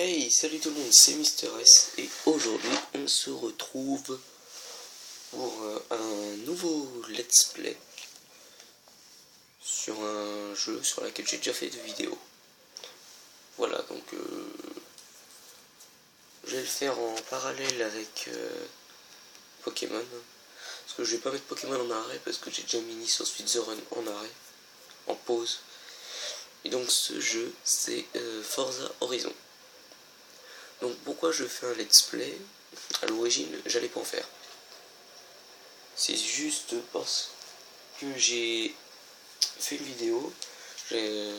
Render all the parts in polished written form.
Hey, salut tout le monde, c'est Mister S et aujourd'hui on se retrouve pour un nouveau let's play sur un jeu sur lequel j'ai déjà fait de vidéos. Voilà, donc je vais le faire en parallèle avec Pokémon, parce que je vais pas mettre Pokémon en arrêt parce que j'ai déjà mis Need for Speed The Run en arrêt, en pause. Et donc ce jeu c'est Forza Horizon. Donc pourquoi je fais un let's play? À l'origine j'allais pas en faire. C'est juste parce que j'ai fait une vidéo il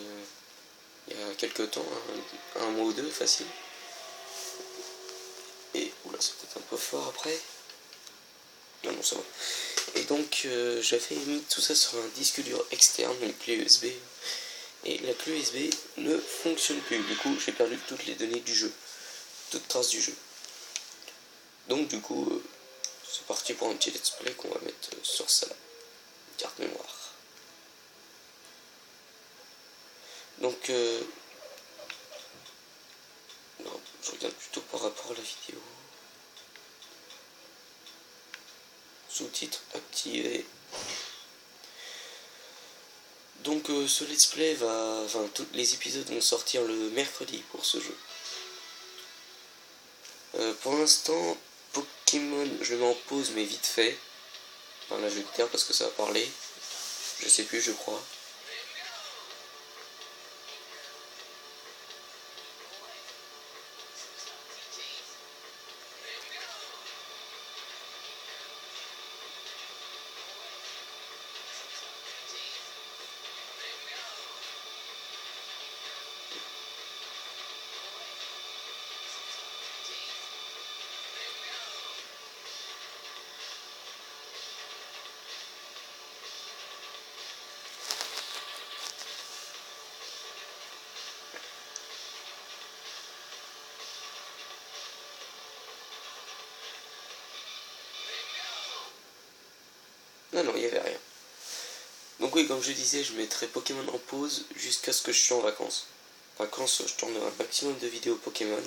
y a quelques temps, un mois ou deux facile. Et oula, c'est peut-être un peu fort après. Non, ça va. Et donc j'avais mis tout ça sur un disque dur externe, une clé USB. Et la clé USB ne fonctionne plus. Du coup, j'ai perdu toutes les données du jeu, toutes traces du jeu. Donc du coup, c'est parti pour un petit let's play qu'on va mettre sur ça, carte mémoire. Donc, non, je regarde plutôt par rapport à la vidéo. Sous-titres activés. Donc, ce let's play tous les épisodes vont sortir le mercredi pour ce jeu. Pour l'instant, Pokémon, je le mets en pause, mais vite fait. Enfin, là, je vais le taire parce que ça va parler. Je sais plus, je crois. Non, il n'y avait rien. Donc oui, comme je disais, je mettrai Pokémon en pause jusqu'à ce que je sois en vacances. Vacances, je tournerai un maximum de vidéos Pokémon.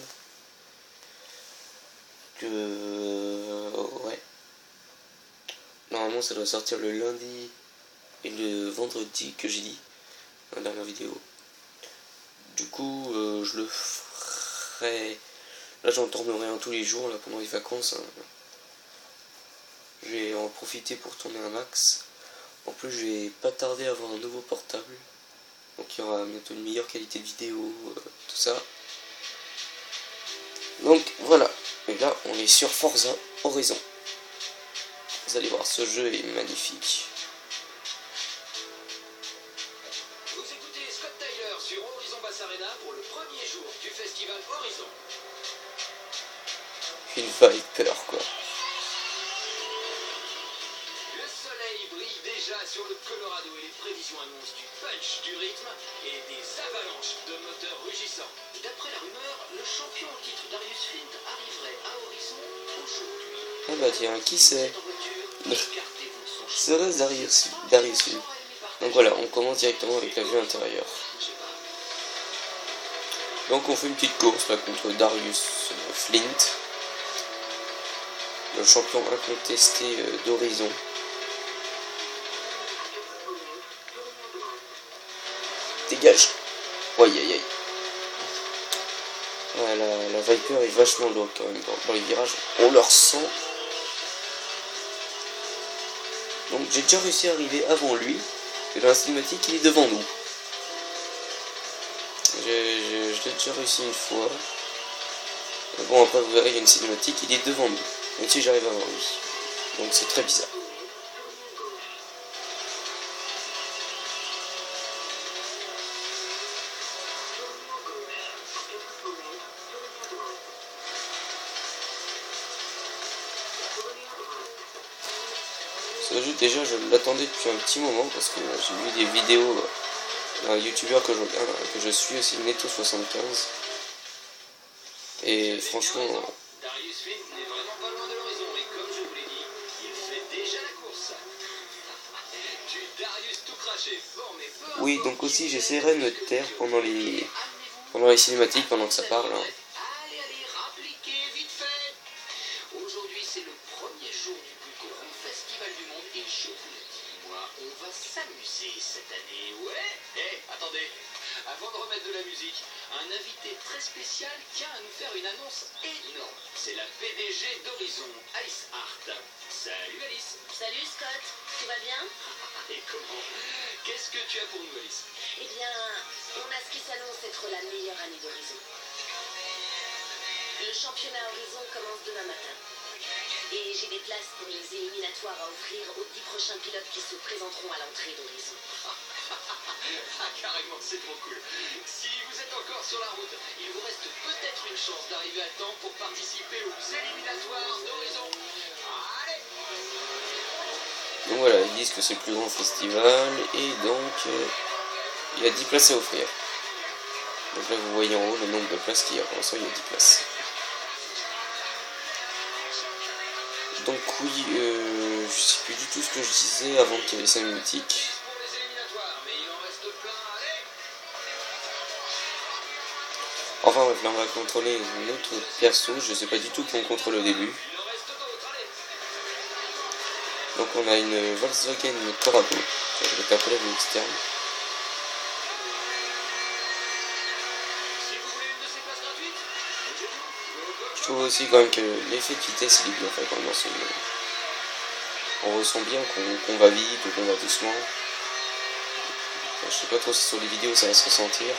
Ouais. Normalement, ça doit sortir le lundi et le vendredi que j'ai dit dans la dernière vidéo. Du coup, je le ferai. Là, j'en tournerai un tous les jours là pendant les vacances. Hein. Je vais en profiter pour tourner un max. En plus, je vais pas tarder à avoir un nouveau portable. Donc, il y aura bientôt une meilleure qualité de vidéo, tout ça. Donc, voilà. Et là, on est sur Forza Horizon. Vous allez voir, ce jeu est magnifique. Vous écoutez Scott Tyler sur Horizon Bass Arena pour le premier jour du festival Horizon. Une Viper, quoi. Le soleil brille déjà sur le Colorado et les prévisions annoncent du punch, du rythme et des avalanches de moteurs rugissants. D'après la rumeur, le champion au titre Darius Fint arriverait à Horizon aujourd'hui. Ah bah tiens, qui c'est? Serait Darius Fint. Donc voilà, on commence directement avec la vue intérieure. Donc on fait une petite course là contre Darius Fint, le champion incontesté d'Horizon. Dégage. Aïe aïe aïe. Ouais, la Viper est vachement lourde quand même dans les virages. On leur sent. Donc j'ai déjà réussi à arriver avant lui. Et dans la cinématique il est devant nous. Je l'ai déjà réussi une fois. Mais bon, après vous verrez, il y a une cinématique, il est devant nous. Même si j'arrive avant lui. Donc c'est très bizarre. Ce jeu, déjà, je l'attendais depuis un petit moment parce que j'ai vu des vidéos d'un youtubeur que je suis aussi, Neto75. Et franchement. Darius Fint n'est vraiment pas loin de l'horizon et comme je vous l'ai dit, il fait déjà la course. Du Darius tout craché. Bon, mais peu Oui, donc aussi j'essaierai de me taire pendant les cinématiques, pendant que ça parle. Hein. avant de remettre de la musique, un invité très spécial tient à nous faire une annonce énorme. C'est la PDG d'Horizon, Alice Hart. Salut Alice. Salut Scott, tout va bien? Et comment? Qu'est-ce que tu as pour nous Alice? Eh bien, on a ce qui s'annonce être la meilleure année d'Horizon. Le championnat Horizon commence demain matin. Et j'ai des places pour les éliminatoires à offrir aux 10 prochains pilotes qui se présenteront à l'entrée d'Horizon. Ah, carrément, c'est trop cool. Si vous êtes encore sur la route, il vous reste peut-être une chance d'arriver à temps pour participer aux éliminatoires d'Horizon. Allez! Donc voilà, ils disent que c'est le plus grand festival et donc il y a 10 places à offrir. Donc là vous voyez en haut le nombre de places qu'il y a. Pour l'instant il y a 10 places. Donc oui, je sais plus du tout ce que je disais avant qu'il y ait les 5 mythiques. Enfin bref, là on va contrôler notre perso, je sais pas du tout qui on contrôle au début. Donc on a une Volkswagen Corrado, je vais taper la vue externe. Je trouve aussi quand même que l'effet de vitesse il est bien fait quand même dans ce jeu. On ressent bien qu'on va vite ou qu'on va doucement. Enfin, je sais pas trop si sur les vidéos ça va se ressentir.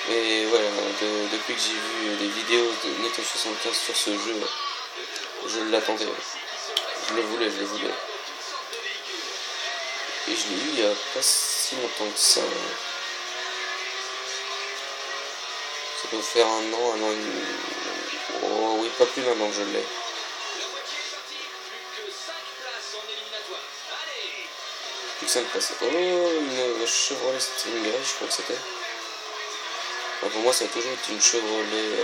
Mais voilà, depuis que j'ai vu des vidéos de Netto 75 sur ce jeu, je l'attendais. Je le voulais. Et je l'ai eu il y a pas si longtemps que ça. Ça doit faire un an et demi. Oh oui, pas plus d'un an que je l'ai. Plus que 5 places. Oh, une Chevrolet Stingray, je crois que c'était. Enfin, pour moi, ça a toujours été une Chevrolet.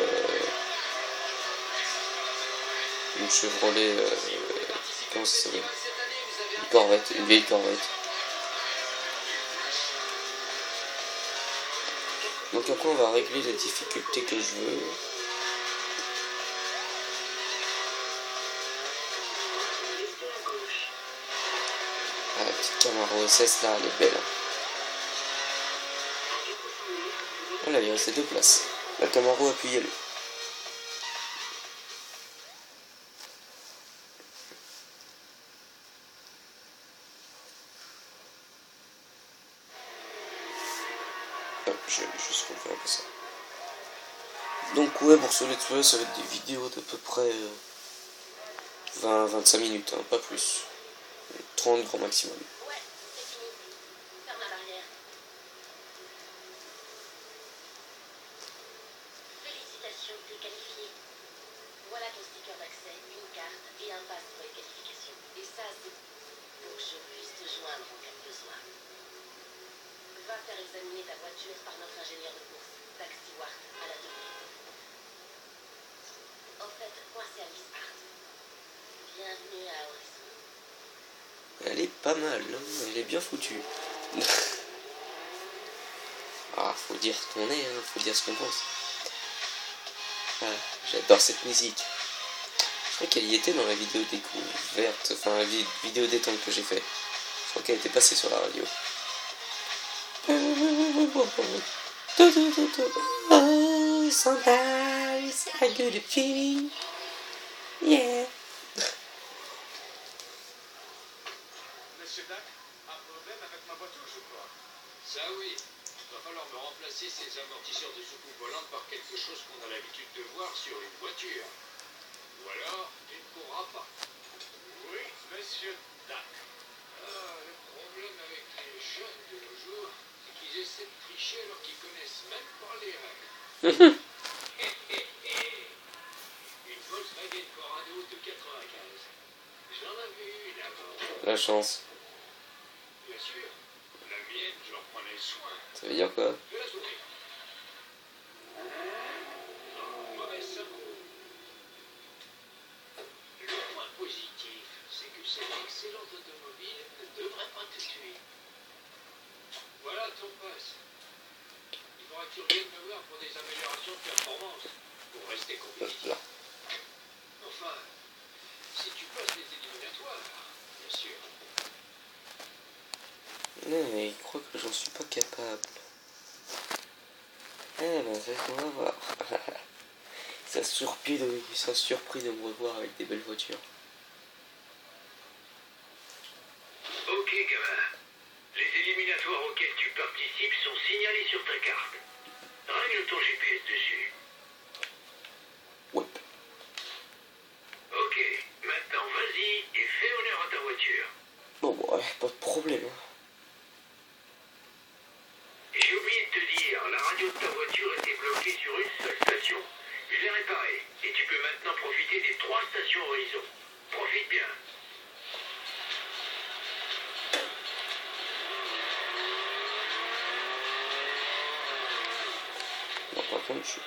Comment ça s'appelle? Une Corvette, une vieille Corvette. Donc après, on va régler les difficultés que je veux. Ah, la petite Camaro SS là, elle est belle. Voilà, il reste 2 places. La Camaro, appuyez-le. Je vais juste refaire un peu ça. Donc ouais, pour ce let's play, ça va être des vidéos d'à peu près 20-25 minutes, hein, pas plus. 30 grand maximum. Ouais, c'est fini. Ferme la barrière. Félicitations, t'es qualifié. Voilà ton sticker d'accès, une carte et un pass pour les qualifications. Et ça, c'est pour que je puisse te joindre en cas de besoin. Va faire examiner ta voiture par notre ingénieur de course, Dax Stewart, à la Dominique. En fait, moi c'est Alice Hart. Bienvenue à Horizon. Elle est pas mal, hein, elle est bien foutue. Ah, faut dire ce qu'on est, hein, faut dire ce qu'on pense. Ah, j'adore cette musique. Je crois qu'elle y était dans la vidéo découverte, enfin la vidéo détente que j'ai fait. Je crois qu'elle était passée sur la radio. Oh, sometimes I get a feeling, yeah. Monsieur Dac, un problème avec ma voiture, je crois. Ça oui. Il va falloir me remplacer ces amortisseurs de soucoupe volante par quelque chose qu'on a l'habitude de voir sur une voiture. Ou alors, tu ne courras pas. Oui, monsieur Dac. Ah, le problème avec les jeunes de nos jours, c'est qu'ils essaient de tricher alors qu'ils connaissent même pas les règles. Une Volkswagen Corrado de 95. J'en avais une avant. La chance. Bien sûr. La mienne, j'en prenais soin. Ça veut dire quoi? Je la souris. Mauvaise secours. Le point positif, c'est que cette excellente automobile ne devrait pas te tuer. Voilà ton passe. Il faudra que tu reviennes me voir pour des améliorations de performance, pour rester compétitif. Là. Enfin, si tu passes les éliminatoires, bien sûr. Non, mais il croit que j'en suis pas capable. Eh ben, on va voir. Ça surpris de me revoir avec des belles voitures. Ok, gamin. Les éliminatoires auxquels tu participes sont signalés sur ta carte. Règle ton GPS dessus. Ouais. Ok, maintenant vas-y et fais honneur à ta voiture. Bon, ouais, pas de problème. J'ai oublié de te dire, la radio de ta voiture était bloquée sur une seule station. Je l'ai réparée et tu peux maintenant profiter des 3 stations horizon. Profite bien. Non, par contre,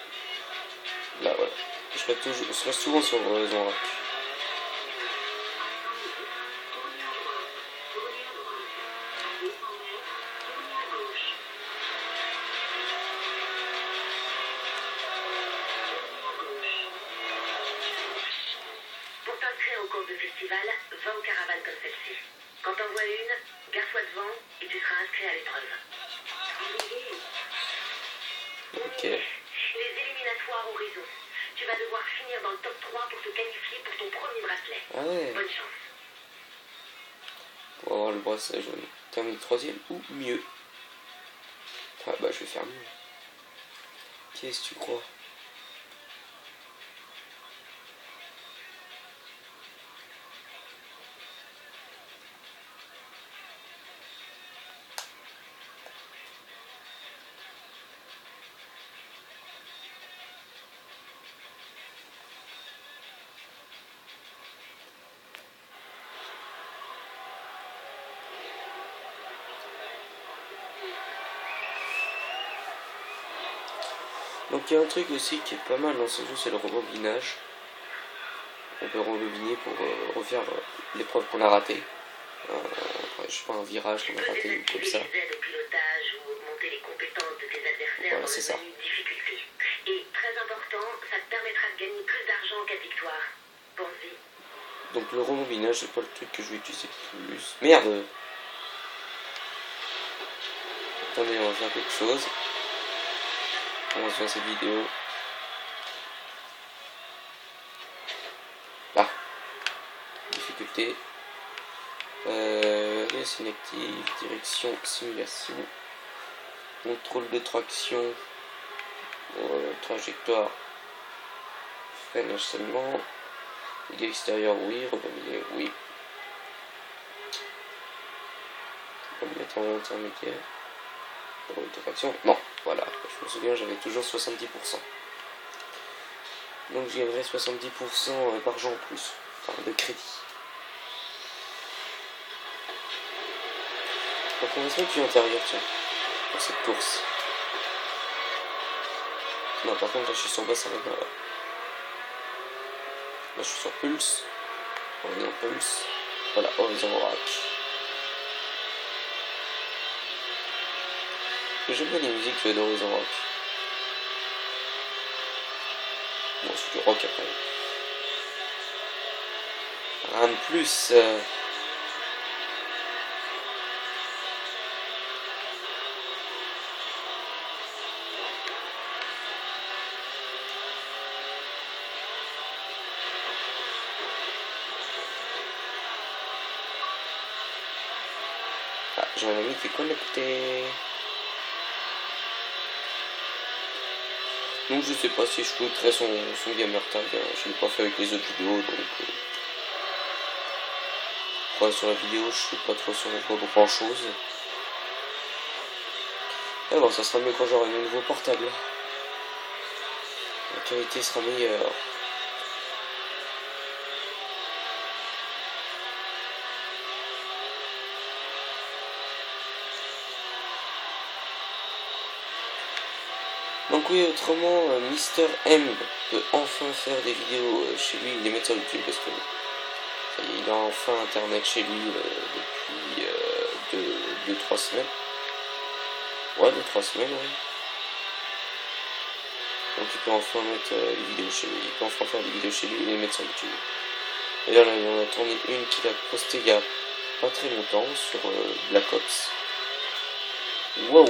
là, voilà. Je reste souvent sur Horizon Rock. Pour t'inscrire au cours de festival, va aux caravanes comme celle-ci. Quand t'en vois une, garde-toi devant et tu seras inscrit à l'épreuve. Ok. Les éliminatoires horizon. Tu vas devoir finir dans le top 3 pour te qualifier pour ton premier bracelet. Ah ouais. Bonne chance. Pour avoir le bracelet jaune. Termine 3ème ou mieux. Ah bah je vais faire mieux. Qu'est-ce que tu crois? Donc il y a un truc aussi qui est pas mal dans ce jeu, c'est le rebobinage. On peut rebobiner pour refaire l'épreuve qu'on a ratée. Je sais pas, un virage qu'on a raté ou comme ça. Les aides au pilotage ou augmenter les compétences de tes adversaires Voilà, dans c'est le ça. menu difficulté. Et très important, ça te permettra de gagner plus d'argent qu'à victoire. Pense-y. Donc le rebobinage, c'est pas le truc que je vais utiliser plus. Merde! Attendez, on va faire quelque chose. On va faire cette vidéo. Là. Difficulté. Laisse inactive. Direction, simulation. Contrôle de traction. Trajectoire. Freinage seulement. Vidéo extérieure, oui. Rebobiner, oui. On va mettre en intermédiaire. Contrôle de traction. Non. Voilà. Je me souviens, j'avais toujours 70%. Donc je gagnerai 70% d'argent en plus. Enfin, de crédit. Donc on va se mettre du intérieur, tiens, pour cette course. Non, par contre, là, je suis sur bassin. Là, je suis sur Pulse. Horizon Pulse. Voilà, Horizon Rock. J'aime bien les musiques d'Horizon Rock. Bon, c'est du rock après. Rien de plus. Ah, j'ai un ami qui est connecté. Donc je sais pas si je shooterai son gamer tag. Je l'ai pas fait avec les autres vidéos, donc ouais, sur la vidéo je sais pas trop sur grand chose. Mais bon, ça sera mieux quand j'aurai mon nouveau portable. La qualité sera meilleure. Donc oui, autrement, Mister M peut enfin faire des vidéos chez lui, les mettre sur YouTube parce que ça y est, il a enfin internet chez lui depuis 2-3 semaines. Ouais, 2-3 semaines, ouais. Donc il peut enfin mettre des vidéos chez lui, il peut enfin faire des vidéos chez lui et les mettre sur YouTube. D'ailleurs là, il en a tourné une qu'il a postée il y a pas très longtemps sur Black Ops. Wow.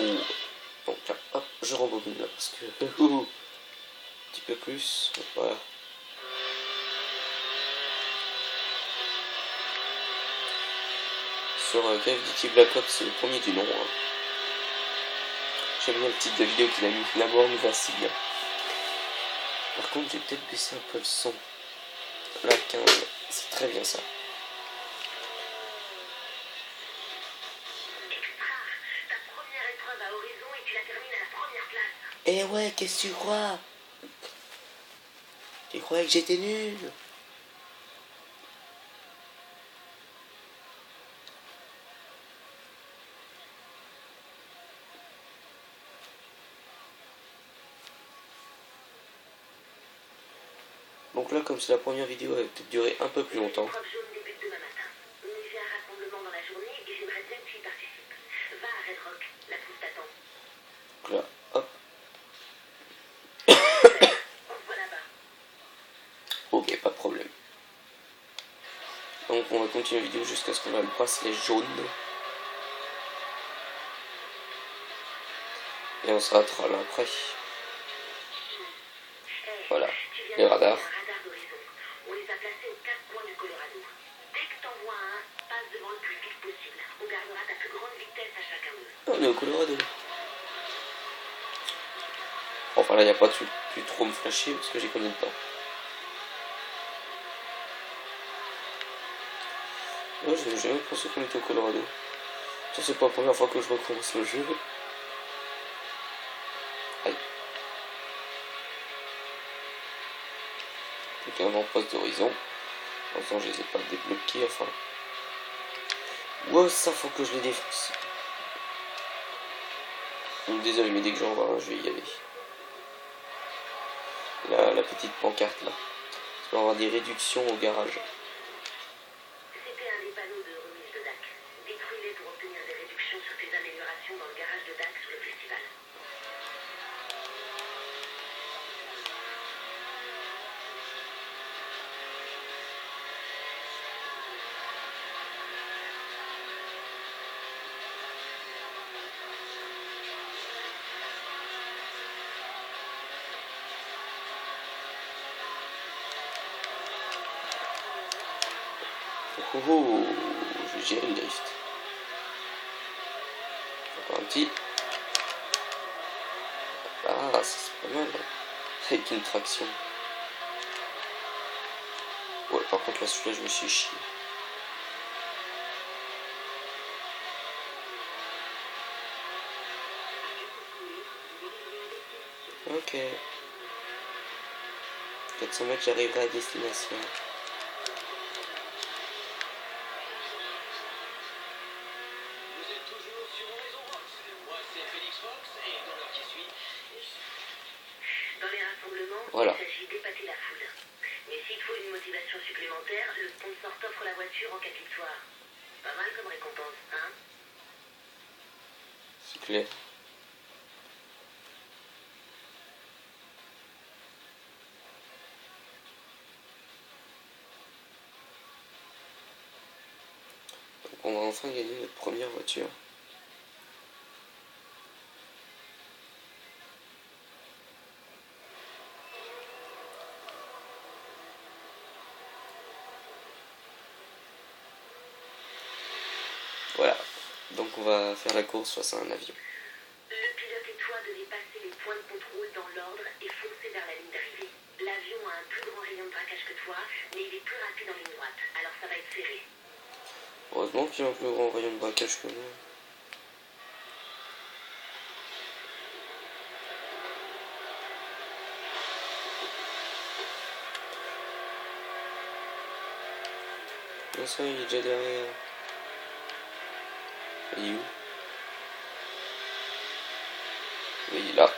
Donc là, hop, je rembobine là parce que un petit peu plus, voilà. Sur Call of Duty Black Ops, c'est le premier du nom. Hein. J'aime bien le titre de vidéo qu'il a mis, la mort nous va si bien. Par contre, j'ai peut-être baissé un peu le son. Là, 15, c'est très bien ça. Eh ouais, qu'est-ce que tu crois? Tu croyais que j'étais nul? Donc là, comme c'est la première vidéo, elle va peut-être durer un peu plus longtemps. Donc là, hop. Ok, pas de problème. Donc on va continuer la vidéo jusqu'à ce qu'on a le bracelet jaune. Et on s'arrêtera là après. Voilà, les radars. On les a placés aux 4 coins du Colorado. Dès que t'en vois un, passe devant le plus vite possible. On gardera ta plus grande vitesse à chacun d'eux. On est au Colorado. Enfin là, il n'y a pas de plus trop me flasher parce que j'ai connu le temps. Ouais, j'ai jamais pensé qu'on était au Colorado. Ça, c'est pas la première fois que je recommence le jeu. Aïe. Donc un avant-poste d'horizon. Pour l'instant, je les ai pas débloqués, enfin. Wow, ça, faut que je les défonce. Désolé, mais dès que j'en vois un, je vais y aller. La petite pancarte là. On va avoir des réductions au garage. C'était un des panneaux de remise de DAC. Détruis-les pour obtenir des réductions sur tes améliorations dans le garage de DAC sous le festival. Oh oh, je vais gérer le drift. Encore un petit. Ah, ça c'est pas mal. Avec une traction. Ouais, par contre là, celui-là, je me suis chié. Ok. 400 mètres, j'arriverai à destination. Vous êtes toujours sur Horizon Rock. Moi, c'est Félix Fox et dans l'heure qui suit. Dans les rassemblements, Voilà. il s'agit d'épater la foule. Mais s'il faut une motivation supplémentaire, le sponsor t'offre la voiture en cas de victoire. Pas mal comme récompense, hein? C'est clair. Donc on va enfin gagner notre première voiture. Voilà. Donc on va faire la course face à un avion. Le pilote et toi devez passer les points de contrôle dans l'ordre et foncer vers la ligne d'arrivée. L'avion a un plus grand rayon de braquage que toi, mais il est plus rapide en ligne droite, alors ça va être serré. Heureusement qu'il y a un plus grand rayon de braquage que nous. Non, ça, il est déjà derrière. Il est où? Oui, il est là.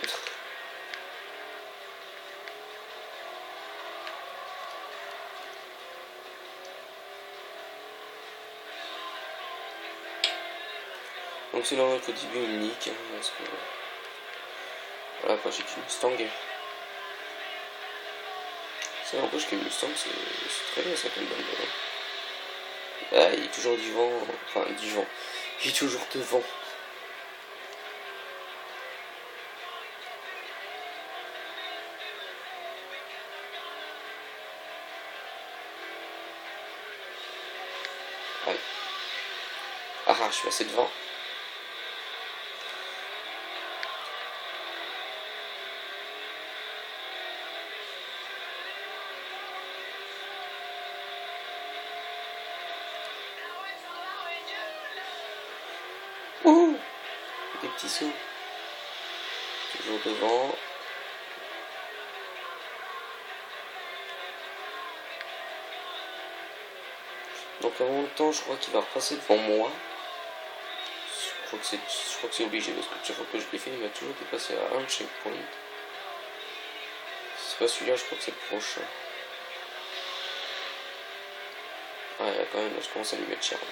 Donc c'est normal qu'au début il nique, hein, parce que... Voilà, après j'ai qu'une Mustang. Ça n'empêche que Mustang c'est très bien ça comme balle. Ah, il est toujours du vent, enfin du vent. Il est toujours devant. je suis passé devant. Ouh, des petits sauts. Toujours devant. Donc en même temps, je crois qu'il va repasser devant moi. Je crois que c'est obligé parce que chaque fois que je l'ai fait, il m'a toujours dépassé à un checkpoint. Si c'est pas celui-là, je crois que c'est le prochain. Ouais, là, quand même, là, je commence à lui mettre cher. Là.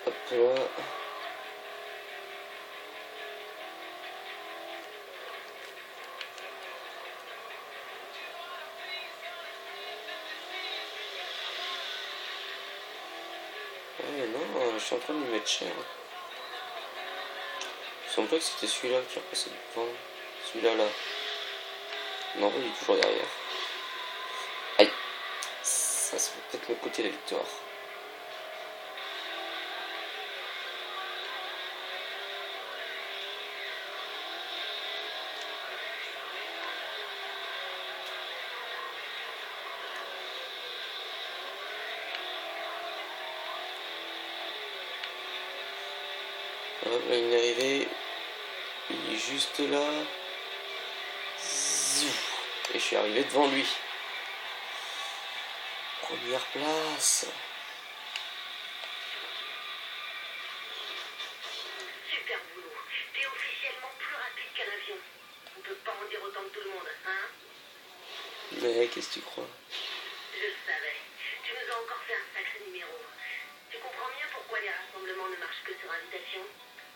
Hop là. Ouais, non, je suis en train de lui mettre cher. Il me semblait que c'était celui-là qui est repassé devant. Celui-là, là. Non, il est toujours derrière. Aïe. Ça va peut-être me coûter la victoire. Hop, là, il est arrivé. Il est juste là. Zou. Et je suis arrivé devant lui. Première place. Super boulot. T'es officiellement plus rapide qu'un avion. On peut pas en dire autant que tout le monde, hein? Mais qu'est-ce que tu crois? Je le savais. Tu nous as encore fait un sacré numéro. Tu comprends mieux pourquoi les rassemblements ne marchent que sur invitation?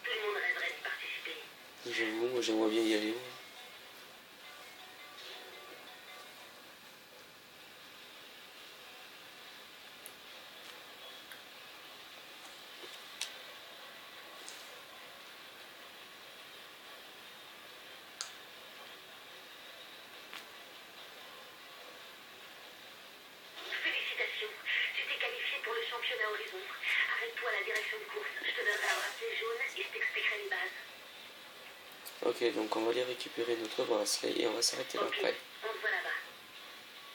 Tout le monde rêverait d'y participer. J'avoue, moi j'aimerais bien y aller. Félicitations. Tu t'es qualifié pour le championnat Horizon. Arrête-toi à la direction de course. Je te donnerai un bracelet jaune et je t'expliquerai les bases. Ok, donc on va aller récupérer notre bracelet et on va s'arrêter là Ok, après. on se voit là-bas.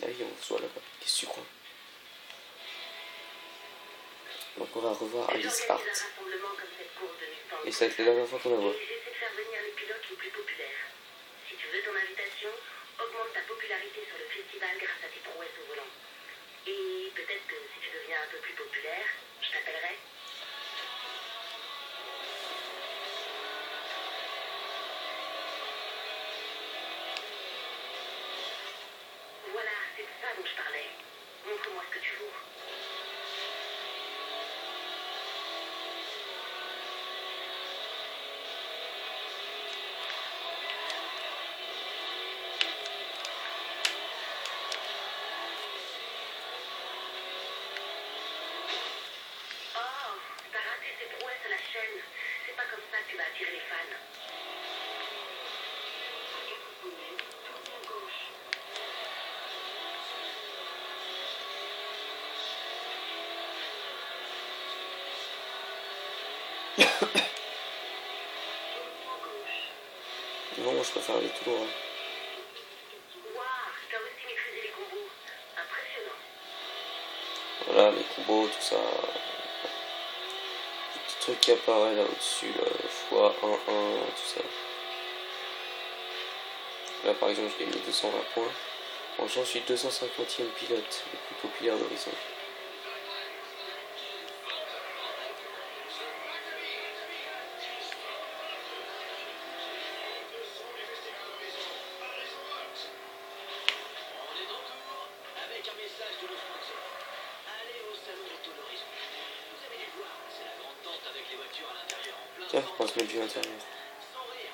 Ah oui, on se voit là-bas. Qu'est-ce que tu crois? Donc on va revoir Alice Hart. J'organise un rassemblement comme cette course de Mustang. Et ça va être la dernière fois qu'on la voit. Et j'essaie de faire venir les pilotes les plus populaires. Si tu veux ton invitation, augmente ta popularité sur le festival grâce à tes prouesses au volant. Et peut-être que si tu deviens un peu plus populaire, je t'appellerai. Voilà, c'est de ça dont je parlais. Montre-moi ce que tu vaux. Oh, t'as raté tes prouesses à la chaîne. C'est pas comme ça que tu vas attirer les fans. Tourne à gauche. Non, moi je préfère aller tout droit. Waouh, t'as aussi maîtrisé les combos. Impressionnant. Voilà, les combos, tout ça. Le petit truc qui apparaît là au-dessus, là, x1, 1, tout ça. Là par exemple, j'ai gagné 220 points. En j'en suis 250e pilote, le plus populaire d'Horizon. On est de retour avec un message de nos sponsors. Allez au salon Autolorisme. Vous avez dû voir, c'est la grande tente avec les voitures à l'intérieur en plein Tiens, centre. on va se mettre du l'intérieur. Sans rire.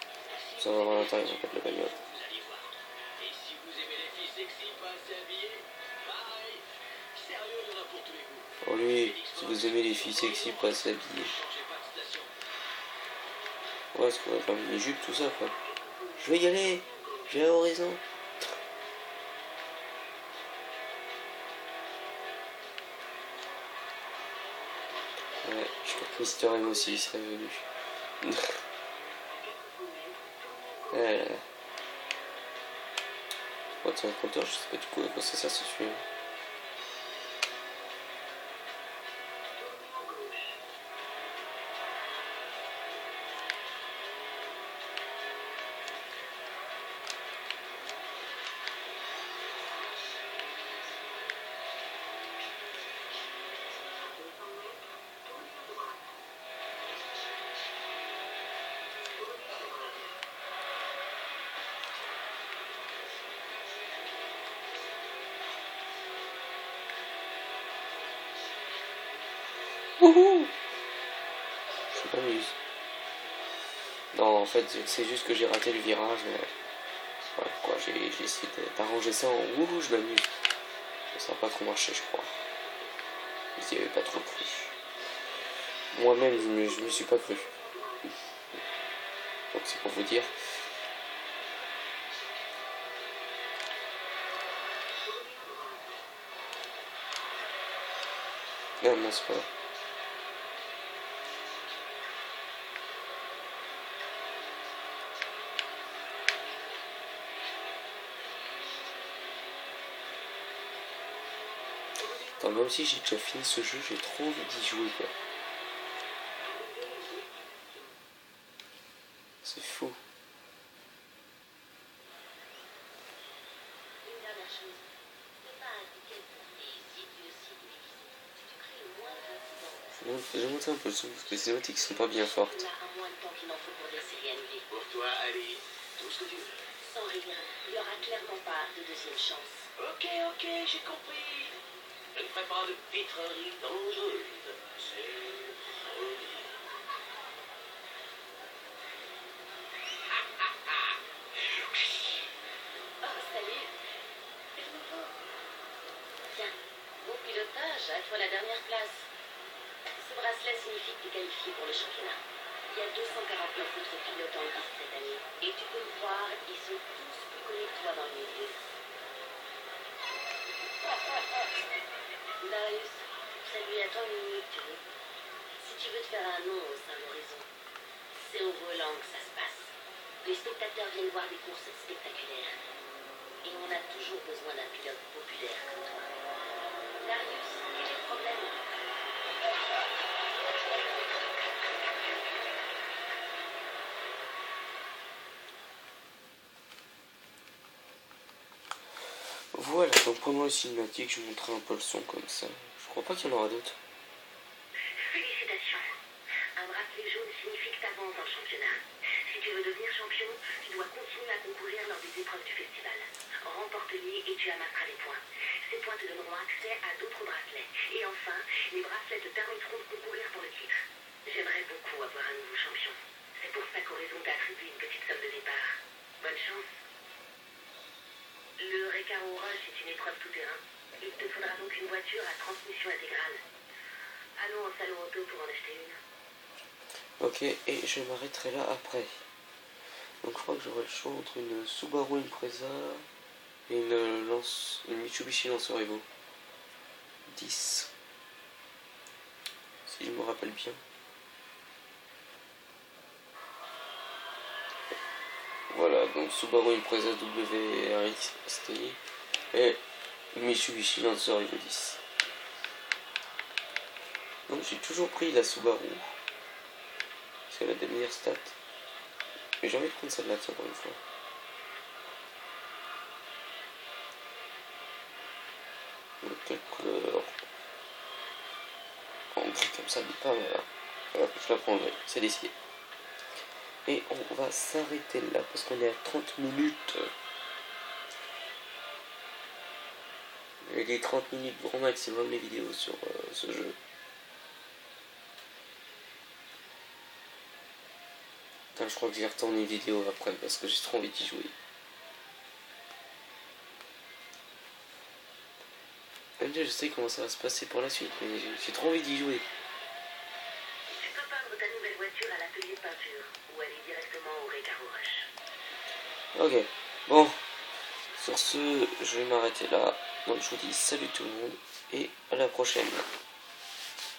Ça va voir l'intérieur, en fait, la bagnole. Vous allez voir. Et si vous aimez les filles pour tous les goûts. Oh lui, si vous aimez les filles sexy pas s'habiller. Changez pas de station. Ouais, ce qu'on va faire une jupe, tout ça quoi. Je vais y aller, j'ai à horizon. Ouais, je crois que Mister M aussi serait venu. Ouais. Oh, c'est un compteur, je sais pas du coup à quoi ça sert ce tuyau. Wouhou! Je m'amuse. Non, en fait, c'est juste que j'ai raté le virage. Ouais, quoi, j'ai essayé d'arranger ça en wouhou, je m'amuse. Ça n'a pas trop marché, je crois. J'y avais pas trop cru. Moi-même, je me suis pas cru. Donc c'est pour vous dire. Non, non, c'est pas vrai. Attends, même si j'ai déjà fini ce jeu, j'ai trop envie d'y jouer, quoi. C'est fou. Une dernière chose. Ne pas indiquer pour les idioties télévisées. Si tu crées le moindre incident, J'ai monté un peu le son parce que les cinématiques sont pas bien fortes. tu as un moins de temps qu'il n'en faut pour des séries annulées. Pour toi, allez, tout ce que tu veux. Sans rire, il n'y aura clairement pas de deuxième chance. Ok, j'ai compris. Je ne ferai pas de pitrerie dangereuse. C'est promis. Oh, salut. C'est de nouveau. Tiens, bon pilotage, à toi la dernière place. Ce bracelet signifie que tu es qualifié pour le championnat. Il y a 249 autres pilotes en liste cette année. Et tu peux le voir, ils sont tous plus connus que toi dans le milieu. Darius, ça lui attend une minute, tu veux. Si tu veux te faire un nom au sein de l'horizon, c'est au volant que ça se passe. Les spectateurs viennent voir des courses spectaculaires. Et on a toujours besoin d'un pilote populaire comme toi. Darius, quel est le problème? Voilà, donc pendant les cinématiques, je montrerai un peu le son comme ça. Je crois pas qu'il y en aura d'autres. Félicitations. Un bracelet jaune signifie que tu avances dans le championnat. Si tu veux devenir champion, tu dois continuer à concourir lors des épreuves du festival. Remporte-les et tu amasseras les points. Ces points te donneront accès à d'autres bracelets. Et enfin, les bracelets te permettront de concourir pour le titre. J'aimerais beaucoup avoir un nouveau champion. C'est pour ça qu'Horizon t'a attribué une petite somme de départ. Bonne chance. Le Recaro Rush est une épreuve tout-terrain. Il te faudra donc une voiture à transmission intégrale. Allons au salon auto pour en acheter une. Ok, et je m'arrêterai là après. Donc je crois que j'aurai le choix entre une Subaru Impreza et une Mitsubishi Lancer Evo 10. Si je me rappelle bien. Voilà, donc Subaru Impreza WRX STI et Mitsubishi Lancer Evo 10. Donc j'ai toujours pris la Subaru. Parce qu'elle a des meilleures stats. Mais j'ai envie de prendre celle-là, tiens, pour une fois. Donc, quelle couleur? En gris comme ça, mais pas mal. Voilà, je la prendrai, c'est décidé. Et on va s'arrêter là, parce qu'on est à 30 minutes. J'ai dit 30 minutes grand maximum les vidéos sur ce jeu. Putain, je crois que j'ai retourné une vidéo après, parce que j'ai trop envie d'y jouer. déjà je sais comment ça va se passer pour la suite, mais j'ai trop envie d'y jouer. Tu peux peindre ta nouvelle voiture à l'atelier de peinture ou aller directement au Recaro Rush. Ok, bon, sur ce, je vais m'arrêter là. Donc je vous dis salut tout le monde et à la prochaine.